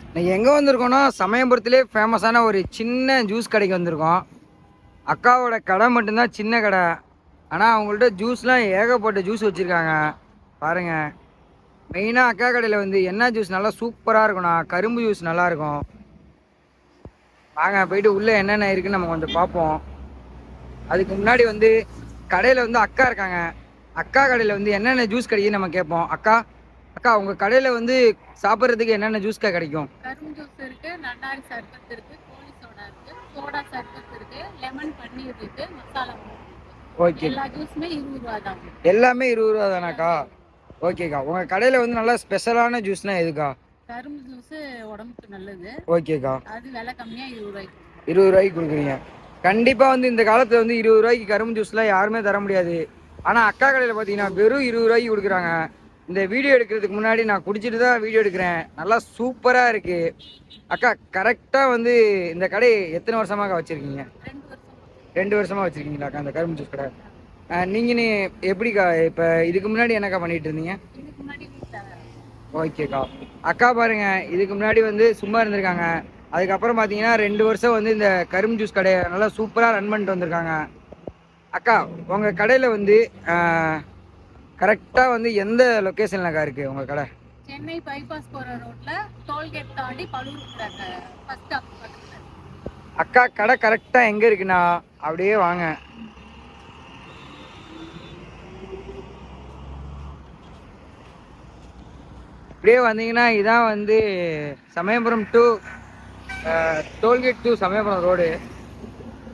இன்னைக்கு எங்கே வந்திருக்கோன்னா சமயபுரத்திலே ஃபேமஸான ஒரு சின்ன ஜூஸ் கடைக்கு வந்திருக்கோம். அக்காவோட கடை மட்டும்தான் சின்ன கடை. ஆனால் அவங்கள்ட்ட ஜூஸ்லாம் ஏகப்பட்ட ஜூஸ் வச்சுருக்காங்க பாருங்க. மெயினாக அக்கா கடையில் வந்து என்ன ஜூஸ் நல்லா சூப்பராக இருக்கும்ண்ணா, கரும்பு ஜூஸ் நல்லாயிருக்கும். வாங்க போயிட்டு உள்ளே என்னென்ன இருக்குன்னு நம்ம கொஞ்சம் பார்ப்போம். அதுக்கு முன்னாடி வந்து கடையில் வந்து அக்கா இருக்காங்க. அக்கா கடையில் வந்து என்னென்ன ஜூஸ் கிடைக்குன்னு நம்ம கேட்போம். அக்கா அக்கா உங்கள் கடையில் வந்து சாப்பிட்றதுக்கு என்னென்ன ஜூஸ்க்கா கிடைக்கும்? கரும்பு ஜூஸ் இருக்கு, நன்னாரி சர்பத் இருக்கு, கோழி சோடா இருக்கு, சோடா சர்பத் இருக்கு, லெமன் பன்னீர் இருக்கு, மசாலா ஓகே. எல்லா ஜூஸுமே 20 ரூபா தான். எல்லாமே 20 ரூபா தானாக்கா? ஓகேக்கா. உங்கள் கடையில் வந்து நல்லா ஸ்பெஷலான ஜூஸ்னா எதுக்கா? கரும்பு ஜூஸ் உடம்புக்கு நல்லது. ஓகேக்கா. அது விலை கம்மியா 20 ரூபாய்க்கு. 20 ரூபாய்க்கு கொடுக்குறீங்க. கண்டிப்பாக வந்து இந்த காலத்தில் வந்து 20 ரூபாய்க்கு கரும்பு ஜூஸ்லாம் யாருமே தர முடியாது. ஆனால் அக்கா கடையில் பார்த்தீங்கன்னா வெறும் 20 ரூபாய்க்கு கொடுக்குறாங்க. இந்த வீடியோ எடுக்கிறதுக்கு முன்னாடி நான் குடிச்சிட்டு தான் வீடியோ எடுக்கிறேன். நல்லா சூப்பராக இருக்குது. அக்கா கரெக்டாக வந்து இந்த கடை எத்தனை வருஷமாக வச்சுருக்கீங்க? 2 வருஷமாக வச்சுருக்கீங்களாக்கா அந்த கரும்பு ஜூஸ் கடை? நீங்கள் எப்படிக்கா இப்போ இதுக்கு முன்னாடி என்னக்கா பண்ணிட்டு இருந்தீங்க? ஓகேக்கா. அக்கா பாருங்க, இதுக்கு முன்னாடி வந்து சும்மா இருந்திருக்காங்க. அதுக்கப்புறம் பார்த்தீங்கன்னா 2 வருஷம் வந்து இந்த கரும்பு ஜூஸ் கடையை நல்லா சூப்பராக ரன் பண்ணிட்டு வந்திருக்காங்க. அக்கா உங்கள் கடையில் வந்து கரெக்டாக வந்து எந்த லொக்கேஷன்லக்கா இருக்குது உங்கள் கடை? சென்னை பைபாஸ் போகிற ரோட்ல டோல்கேட் தாண்டி பலூர் ஃபர்ஸ்ட் ஸ்டாப். அக்கா கடை கரெக்டாக எங்கே இருக்குண்ணா? அப்படியே வாங்க. அப்படியே வந்தீங்கன்னா இதான் வந்து Samayapuram to tollgate to Samayapuram road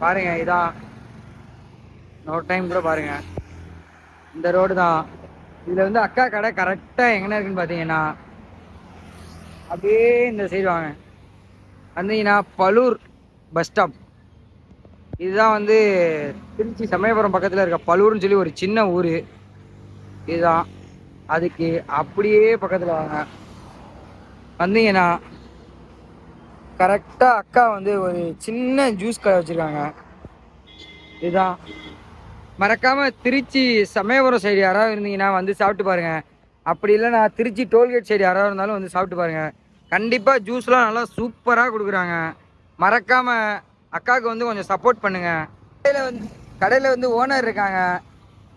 பாருங்க. இதான் நோட் டைம் கூட பாருங்க. இந்த ரோடு தான். இதில் வந்து அக்கா கடை கரெக்டாக எங்கே இருக்குன்னு பார்த்தீங்கன்னா அப்படியே இந்த சைடு வாங்க. வந்தீங்கன்னா பலூர் பஸ் ஸ்டாப். இதுதான் வந்து திருச்சி சமயபுரம் பக்கத்தில் இருக்க பலூர்னு சொல்லி ஒரு சின்ன ஊர். இதுதான் அதுக்கு அப்படியே பக்கத்தில் வாங்க. வந்தீங்கன்னா கரெக்டாக அக்கா வந்து ஒரு சின்ன ஜூஸ் கடை வச்சுருக்காங்க. இதுதான். மறக்காமல் திருச்சி சமயபுரம் சைடு யாராவது இருந்தீங்கன்னா வந்து சாப்பிட்டு பாருங்கள். அப்படி இல்லைனா திருச்சி டோல்கேட் சைடு யாராவது இருந்தாலும் வந்து சாப்பிட்டு பாருங்கள். கண்டிப்பாக ஜூஸ்லாம் நல்லா சூப்பராக கொடுக்குறாங்க. மறக்காமல் அக்காவுக்கு வந்து கொஞ்சம் சப்போர்ட் பண்ணுங்கள். கடையில் வந்து ஓனர் இருக்காங்க.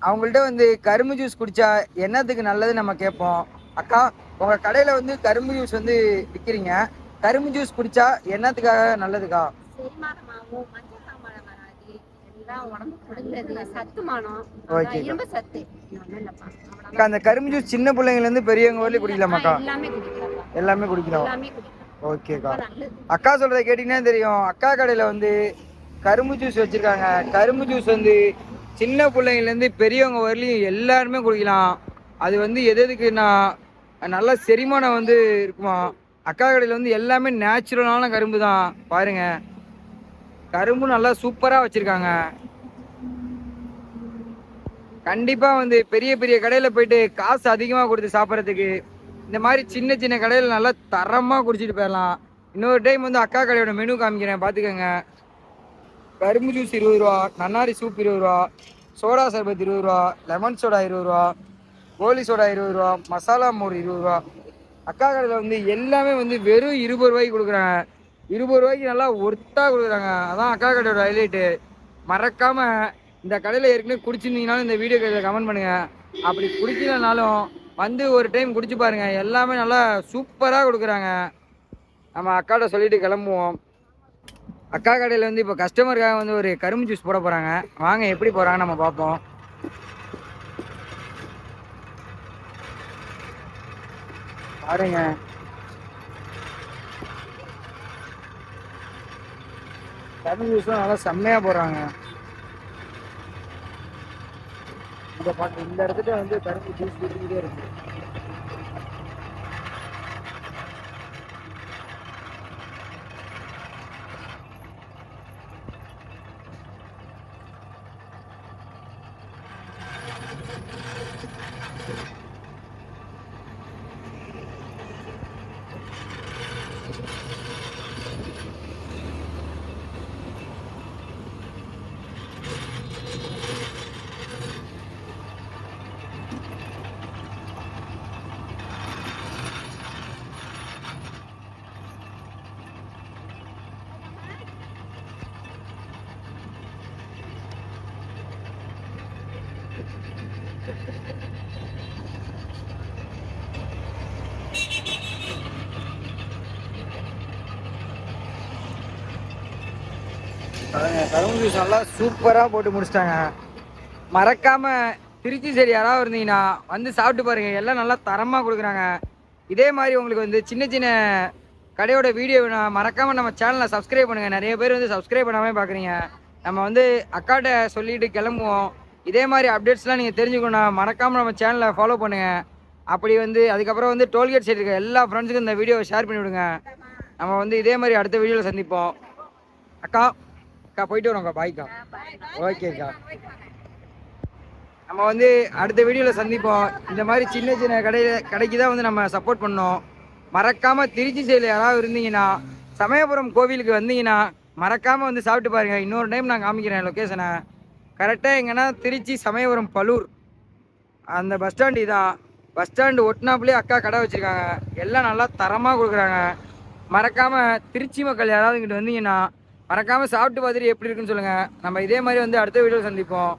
அவங்கள்ட்ட வந்து கரும்பு ஜூஸ் குடித்தா என்னத்துக்கு நல்லது நம்ம கேட்போம். அக்கா உங்கள் கடையில் வந்து கரும்பு ஜூஸ் வந்து விற்கிறீங்க. கரும்பு ஜூஸ் குடித்தா என்னத்துக்காக நல்லதுக்கா? அந்த கரும்பு ஜூஸ் சின்ன பிள்ளைங்கலேருந்து பெரியவங்க வரலையும் குடிக்கலாமாக்கா? எல்லாமே குடிக்கலாம். ஓகேக்கா. அக்கா சொல்கிறத கேட்டிங்கன்னா தெரியும். அக்கா கடையில் வந்து கரும்பு ஜூஸ் வச்சுருக்காங்க. கரும்பு ஜூஸ் வந்து சின்ன பிள்ளைங்கலேருந்து பெரியவங்க வரலையும் எல்லாருமே குடிக்கலாம். அது வந்து எதுக்குன்னா நல்ல செரிமானம் வந்து இருக்குமா. அக்கா கடையில் வந்து எல்லாமே நேச்சுரலான கரும்பு தான் பாருங்க. கரும்பு நல்லா சூப்பராக வச்சுருக்காங்க. கண்டிப்பாக வந்து பெரிய பெரிய கடையில் போயிட்டு காசு அதிகமாக கொடுத்து சாப்பிட்றதுக்கு இந்த மாதிரி சின்ன சின்ன கடையில் நல்லா தரமாக குடிச்சிட்டு போயிடலாம். இன்னொரு டைம் வந்து அக்கா கடையோட மெனு காமிக்கிறேன் பார்த்துக்கோங்க. கரும்பு ஜூஸ் 20 ரூபா, நன்னாரி சூப் 20 ரூபா, சோடா சர்பத் 20 ரூபா, லெமன் சோடா 20 ரூபா, கோலி சோடா 20 ரூபா, மசாலா மோர் 20 ரூபா. அக்கா கடையில் வந்து எல்லாமே வந்து வெறும் 20 ரூபாய்க்கு கொடுக்குறாங்க. 20 ரூபாய்க்கு நல்லா ஒர்த்தாக கொடுக்குறாங்க. அதான் அக்கா கடையோட ஹைலைட்டு. மறக்காமல் இந்த கடையில் ஏற்கனவே குடிச்சிருந்தீங்கனாலும் இந்த வீடியோ கடையில் கமெண்ட் பண்ணுங்கள். அப்படி குடிக்கலனாலும் வந்து ஒரு டைம் குடிச்சு பாருங்கள். எல்லாமே நல்லா சூப்பராக கொடுக்குறாங்க. நம்ம அக்காட்ட சொல்லிட்டு கிளம்புவோம். அக்கா கடையில் வந்து இப்போ கஸ்டமருக்காக வந்து ஒரு கரும்பு ஜூஸ் போட போகிறாங்க. வாங்க எப்படி போகிறாங்க நம்ம பார்ப்போம். பாருங்க கரும்பு ஜூஸ்லாம் நல்லா செம்மையாக போடுறாங்க. இந்த இடத்துல வந்து கரும்பு ஜூஸ் குடிச்சுக்கிட்டே இருக்கு. கரும்பு ஜூஸ் நல்லா சூப்பராக போட்டு முடிச்சிட்டாங்க. மறக்காம திருச்சி சைடு யாராவது இருந்தீங்கன்னா வந்து சாப்பிட்டு பாருங்க. எல்லாம் நல்லா தரமாக கொடுக்குறாங்க. இதே மாதிரி உங்களுக்கு வந்து சின்ன சின்ன கடையோட வீடியோ மறக்காம நம்ம சேனலை சப்ஸ்கிரைப் பண்ணுங்க. நிறைய பேர் வந்து சப்ஸ்கிரைப் பண்ணாமே பார்க்குறீங்க. நம்ம வந்து அக்காட்ட சொல்லிட்டு கிளம்புவோம். இதே மாதிரி அப்டேட்ஸ்லாம் நீங்கள் தெரிஞ்சுக்கணும். மறக்காம நம்ம சேனலை ஃபாலோ பண்ணுங்க. அப்படி வந்து அதுக்கப்புறம் வந்து டோல்கேட் சைடு இருக்க எல்லா ஃப்ரெண்ட்ஸுக்கும் இந்த வீடியோவை ஷேர் பண்ணி விடுங்க. நம்ம வந்து இதே மாதிரி அடுத்த வீடியோவில் சந்திப்போம். அக்கா அக்கா போயிட்டு வரோம்க்கா. பாய்க்கா. ஓகேக்கா. நம்ம வந்து அடுத்த வீடியோவில் சந்திப்போம். இந்த மாதிரி சின்ன சின்ன கடைக்கு தான் வந்து நம்ம சப்போர்ட் பண்ணோம். மறக்காமல் திருச்சி சைடில் யாராவது இருந்தீங்கன்னா சமயபுரம் கோவிலுக்கு வந்தீங்கன்னா மறக்காமல் வந்து சாப்பிட்டு பாருங்கள். இன்னொரு டைம் நான் காமிக்கிறேன் லொக்கேஷனை. கரெக்டாக எங்கன்னா திருச்சி சமயபுரம் பலூர் அந்த பஸ் ஸ்டாண்டு தான். பஸ் ஸ்டாண்டு ஒட்டினாப்புலேயே அக்கா கடை வச்சுருக்காங்க. எல்லாம் நல்லா தரமாக கொடுக்குறாங்க. மறக்காமல் திருச்சி மக்கள் யாராவது இங்கிட்டு வந்தீங்கன்னா மறக்காமல் சாப்பிட்டு பார்த்துட்டு எப்படி இருக்குன்னு சொல்லுங்கள். நம்ம இதே மாதிரி வந்து அடுத்த வீடியோவில் சந்திப்போம்.